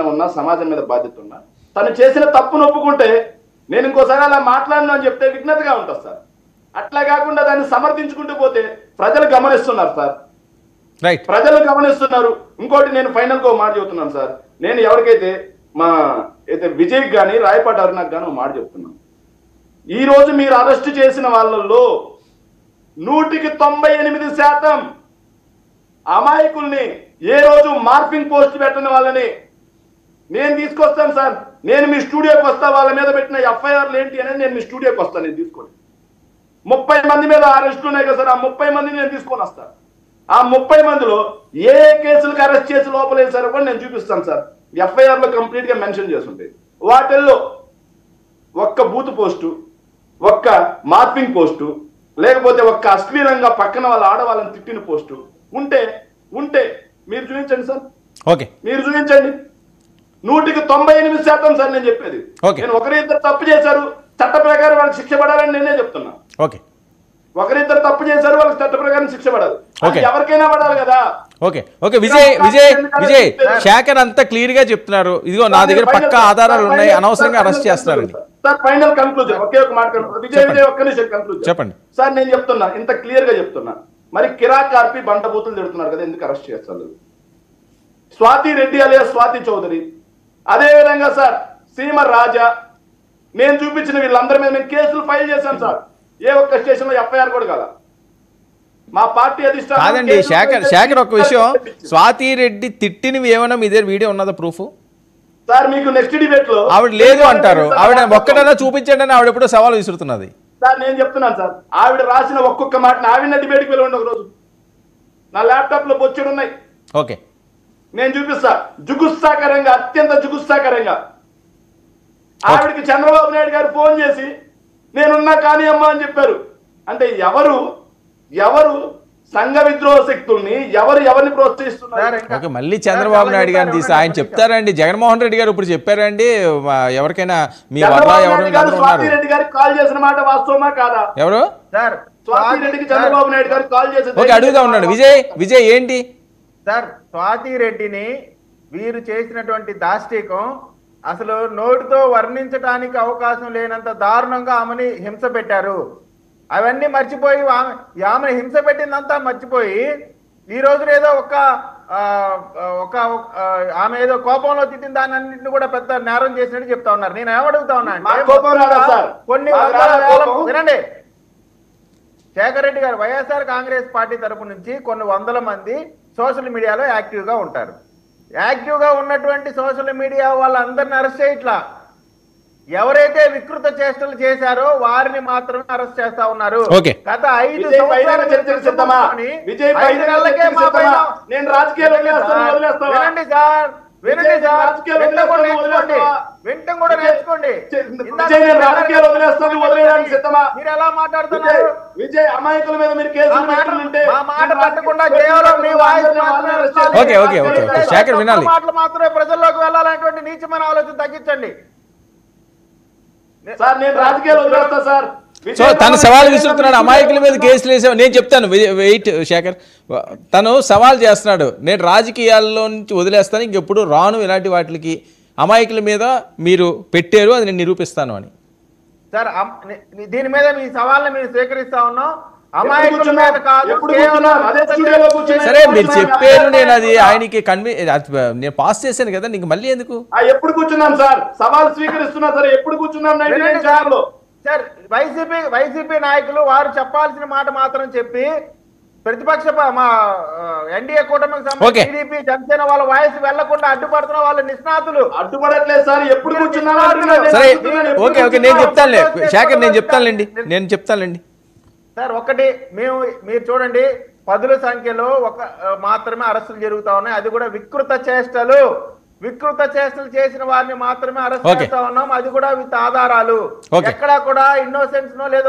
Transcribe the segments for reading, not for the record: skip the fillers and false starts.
ఉన్నా సమాజం మీద బాధ్యత ఉన్నా తను చేసిన తప్పును ఒప్పుకుంటే నేను ఇంకోసారి అలా మాట్లాడను అని చెప్తే విఘ్నతగా ఉంటుంది సార్. అట్లా కాకుండా దాన్ని సమర్థించుకుంటూ పోతే ప్రజలు గమనిస్తున్నారు సార్, ప్రజలు గమనిస్తున్నారు. ఇంకోటి నేను ఫైనల్ గా మాట చెబుతున్నాను సార్. నేను ఎవరికైతే మా అయితే విజయ్ కానీ రాయపాటి అరుణకు కానీ మాట చెప్తున్నాను. ఈ రోజు మీరు అరెస్ట్ చేసిన వాళ్ళల్లో 100% అమాయకుల్ని ఏ రోజు మార్పింగ్ పోస్ట్ పెట్టిన వాళ్ళని నేను తీసుకొస్తాను సార్. నేను మీ స్టూడియోకి వస్తా, వాళ్ళ మీద పెట్టిన ఎఫ్ఐఆర్లు ఏంటి అనేది నేను మీ స్టూడియోకి వస్తాను. నేను తీసుకోండి 30 మంది మీద అరెస్టులు ఉన్నాయి కదా సార్, ఆ 30 మందిని నేను తీసుకొని వస్తాను. ఆ 30 మందిలో ఏ కేసులకు అరెస్ట్ చేసి లోపలేసారో కూడా నేను చూపిస్తాను సార్. ఎఫ్ఐఆర్ లో కంప్లీట్ గా మెన్షన్ చేస్తుంటాయి. వాటిల్లో ఒక్క బూత్ పోస్టు, ఒక్క మార్పింగ్ పోస్టు, లేకపోతే ఒక్క అశ్లీలంగా పక్కన వాళ్ళ ఆడవాళ్ళని తిట్టిన పోస్టు ఉంటే మీరు చూపించండి సార్. ఓకే, మీరు చూపించండి. 198% సార్ నేను చెప్పేది. నేను ఒకరిద్దరు తప్పు చేశారు, చట్ట ప్రకారం వాళ్ళకి శిక్ష పడాలని నేనే చెప్తున్నా. ఓకే, ఒకరిద్దరు తప్పు చేశారు, వాళ్ళకి చట్ట ప్రకారం శిక్ష పడాలి. ఎవరికైనా పడాలి కదా. ఓకే ఓకే విజయ్ శేఖర్ అంతా క్లియర్ గా చెప్తున్నారు. ఇదిగో నా దగ్గర పక్కా ఆధారాలు ఉన్నాయి, అనవసరంగా అరెస్ట్ చేస్తున్నారండి. సార్ ఫైనల్ కన్క్లూజన్ ఒకే ఒక మాట. విజయ్ ఒక్క నిమిషం కన్క్లూజన్ చెప్పండి సార్. నేను చెప్తున్నా, ఇంత క్లియర్ గా చెప్తున్నా. మరి కిరాక్ కార్పి బంట బూతులు తిడుతున్నారు కదా, ఎందుకు అరెస్ట్ చేస్తారు? స్వాతి రెడ్డి అలియా స్వాతి చౌదరి, అదే విధంగా సార్ సీమ రాజా, నేను చూపించిన వీళ్ళందరి మీద మేము కేసులు ఫైల్ చేశాం సార్. ఏ ఒక్క స్టేషన్ లో ఎఫ్ఐఆర్ కూడా కాదా. మా పార్టీ అధిష్టానం కాదండి. శేఖర్ ఒక విషయం, స్వాతి రెడ్డి తిట్టినవి ఏమైనా మీ దగ్గర వీడియో ఉన్నదా ప్రూఫ్? సార్ మీకు నెక్స్ట్ డిబేట్ లో ఆవిడ లేదు అంటారు, ఆవిడ ఒక్కడైనా చూపించండి అని ఆవిడ ఎప్పుడో సవాల్ విసురుతున్నది సార్. నేను చెప్తున్నాను సార్, ఆవిడ రాసిన ఒక్కొక్క మాటను ఆవిడ డిబేట్కి వెళ్ళండి ఒక రోజు. నా ల్యాప్టాప్ లో బొచ్చుడు ఉన్నాయి. ఓకే, నేను చూపిస్తా. జుగుత్సాకరంగా, అత్యంత జుగుత్సాకరంగా ఆవిడకి చంద్రబాబు నాయుడు గారు ఫోన్ చేసి నేనున్నా కానీ అమ్మా అని చెప్పారు. అంటే ఎవరు సంఘ విద్రోహ శక్తుల్ని ఎవరిని ప్రోత్సహిస్తున్నారు? మళ్ళీ చంద్రబాబు నాయుడు గారిని తీసి ఆయన చెప్తారండి. జగన్మోహన్ రెడ్డి గారు ఇప్పుడు చెప్పారండి, ఎవరికైనా మీ స్వాతి రెడ్డి గారికి కాల్ చేసిన మాట వాస్తవమా కాదా? ఎవరు? స్వాతి రెడ్డికి చంద్రబాబు నాయుడు గారికి కాల్ చేసి ఓకే అడుగుతా ఉన్నాడు. విజయ్ ఏంటి సార్, స్వాతి రెడ్డిని వీరు చేసినటువంటి దాష్టికం అసలు నోటితో వర్ణించడానికి అవకాశం లేనంత దారుణంగా ఆమెని హింస పెట్టారు. అవన్నీ మర్చిపోయి ఆమె హింస పెట్టిందంతా మర్చిపోయి ఈ రోజు ఏదో ఒక ఆమె ఏదో కోపంలో తిట్టిన దాని అన్నింటిని కూడా పెద్ద నేరం చేసినట్టు చెప్తా ఉన్నారు. నేను ఏమడుగుతా ఉన్నా అంటే కొన్ని వినండి, శేఖర్ రెడ్డి గారు వైఎస్ఆర్ కాంగ్రెస్ పార్టీ తరపు నుంచి కొన్ని వందల మంది సోషల్ మీడియాలో యాక్టివ్గా ఉంటారు. యాక్టివ్గా ఉన్నటువంటి సోషల్ మీడియా వాళ్ళందరినీ అరెస్ట్ చేయట్లా. ఎవరైతే వికృత చేష్టలు చేశారో వారిని మాత్రమే అరెస్ట్ చేస్తా ఉన్నారు. గత 5 వినండి సార్, వింటం కూడా నేర్చుకోండి. మీరు ఎలా మాట్లాడుతున్నారు? విజయ్ అమాయకుల మీద మీరు కేసు మా మాట పట్టకుండా కేవలం మీ వాయిస్ మాటలు మాత్రమే ప్రజల్లోకి వెళ్ళాలనేటువంటి నీచమైన ఆలోచన తగ్గించండి సార్. నేను రాజకీయాలు వదిలేస్తా సార్. సో తను సవాల్ విసురుతున్నాడు, అమాయకుల మీద కేసులు వేసావు. నేను చెప్తాను, వెయిట్ శేఖర్, తను సవాల్ చేస్తున్నాడు, నేను రాజకీయాల్లో నుంచి వదిలేస్తాను, ఇంకెప్పుడు రాను ఇలాంటి వాటికి, అమాయకుల మీద మీరు పెట్టారు అది నేను నిరూపిస్తాను అని. సార్ దీని మీద మీ సవాల్ని మీరు స్వీకరిస్తా ఉన్నాం. అమాయకుల మీద కాదు, సరే మీరు చెప్పారు, నేను అది ఆయనకి నేను పాస్ చేశాను కదా, నీకు మళ్ళీ ఎందుకు? ఎప్పుడు కూర్చున్నాం సార్, సవాల్ స్వీకరిస్తున్నా సరే, ఎప్పుడు కూర్చున్నాం? సార్ వైసీపీ నాయకులు వారు చెప్పాల్సిన మాట మాత్రం చెప్పి ప్రతిపక్ష మా ఎన్డీఏ కూటమికి సంబంధించి టీడీపీ జనసేన వాళ్ళ వాయిస్ వెళ్లకుండా అడ్డుపడుతున్న వాళ్ళ నిష్ణాతులు అడ్డుపడట్లేదు సార్. ఎప్పుడు కూర్చున్నాం? సరే ఓకే నేను చెప్తానులే శేఖర్, నేను చెప్తానులేండి సార్. ఒకటి మీరు చూడండి, 10ల సంఖ్యలో మాత్రమే అరెస్టులు జరుగుతా ఉన్నాయి. అది కూడా వికృత చేష్టలు చేసిన వారిని మాత్రమే అరెస్ట్ చేస్తా ఉన్నాం. అది కూడా విత్ ఆధారాలు. ఎక్కడా కూడా ఇన్నోసెన్స్ నో లేదు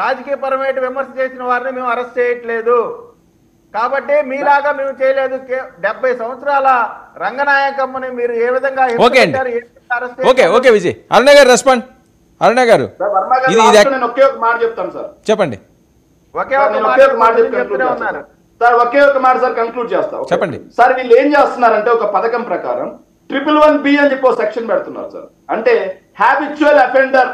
రాజకీయపరమైన విమర్శ చేసిన వారిని మేము అరెస్ట్ చేయట్లేదు. కాబట్టి మీలాగా మేము చేయలేదు. 70 సంవత్సరాల రంగనాయకమ్మని మీరు ఏ విధంగా ఓకే విజయ్. అరుణ గారు రెస్పాండ్. అరుణ గారు ఒకే ఒక మాట చెప్తాను సార్. చెప్పండి. ఒకే ఒక మాట చెప్తూనే ఉన్నారు. సార్ ఒకే ఒక మాట సార్ కంక్లూడ్ చేస్తా. చెప్పండి సార్ వీళ్ళు ఏం చేస్తున్నారంటే ఒక పథకం ప్రకారం 111B అని చెప్పి సెక్షన్ పెడుతున్నారు సార్. అంటే హ్యాబిచువల్ అఫెండర్